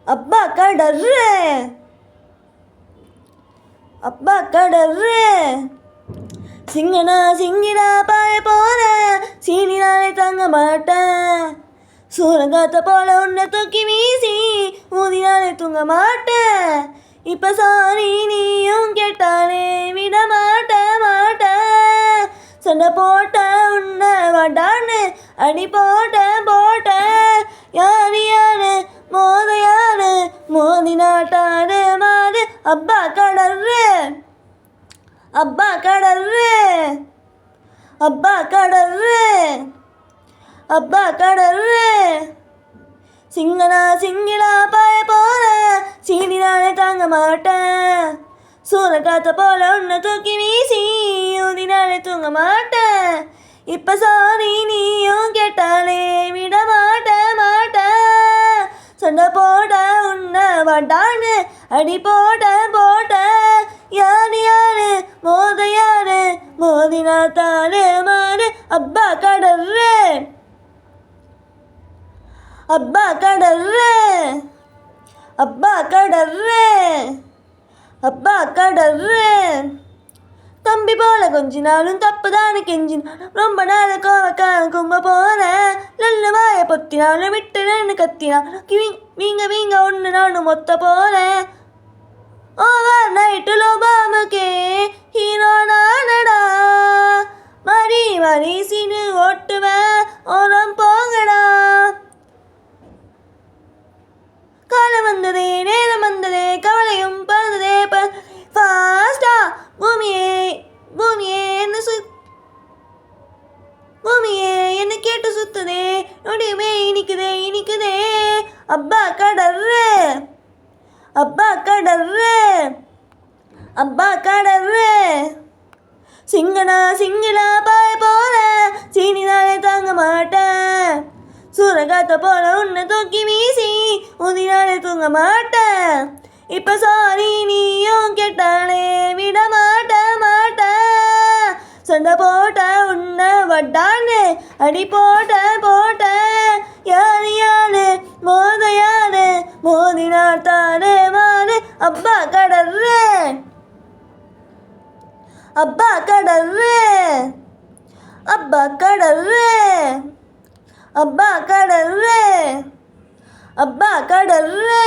அப்பா கடர்ரு அப்பா கடர்ரு சிங்கனா சிங்கினா பாய போற சீனினாலே தங்க மாட்டேன் சூரங்காத்த போல உன்னை தூக்கி வீசி ஊதினாலே தூங்க மாட்டேன் இப்போ சாரி நீயும் கேட்டாலே விட மாட்டேன் சண்டை போட்ட உன்னை வாண்டான்னு அடி போட்ட யாரு மோதி நாட்டாடு மாடு அப்பா கடர்ரு அப்பா கடர்ரு அப்பா கடர்ரு அப்பா கடர்ரு சிங்கினா பாய போற சீனினாலே தாங்க மாட்டேன் சூரக்காத்த போல உன்னை தூக்கி வீசி ஊதினாலே தூங்க மாட்டேன் இப்போ சாரி நீயும் கேட்டாலே விட மாட்டேன் சண்டை போட உன்னை வாண்டான்னு அடி போட்ட யாரு மோதினா தானே மாறு அப்பா கடர்ரு அப்பா கடர்ரு அப்பா கடர்ரு அப்பா கடர்ரு தம்பி போல கொஞ்சினாலும் தப்பு தானே கெஞ்சினாலும் ரொம்ப நாள் கோவக்கான கும்ப போறேன் நல்ல வாய பொத்தினாலும் விட்டுன்னு கத்தினாலும் வீங்க ஒன்று நானும் மொத்த போறேன் ஓவர் நைட்டு லோபாமுக்கே ஹீரோ நானடா மரி சீனு ஓட்டுவேன் ஓரம் போங்கடா காலம் வந்ததே நேரம் வந்ததே கவலையும் பறந்ததே ஃபாஸ்டா பூமியே என்ன கேட்டு சுத்துதே நொடியுமே இனிக்குதே அப்பா கடர்ரு அப்பா கடர்ரு அப்பா கடர்ரு சிங்கினா பாய போற சீனினாலே தாங்க மாட்டேன் சூரகாத்த போல உன்னை தூக்கி வீசி ஊதினாலே தூங்க மாட்டேன் இப்போ சாரி நீயும் கேட்டாலே விட மாட்டேன் சண்டை போட்ட உன்னை வட்டான்னு அடி போட்ட யாரு மோதினார் தானே மாறு அப்பா கடர்ரு அப்பா கடர்ரு அப்பா கடர்ரு அப்பா கடர்ரு அப்பா கடர்ரு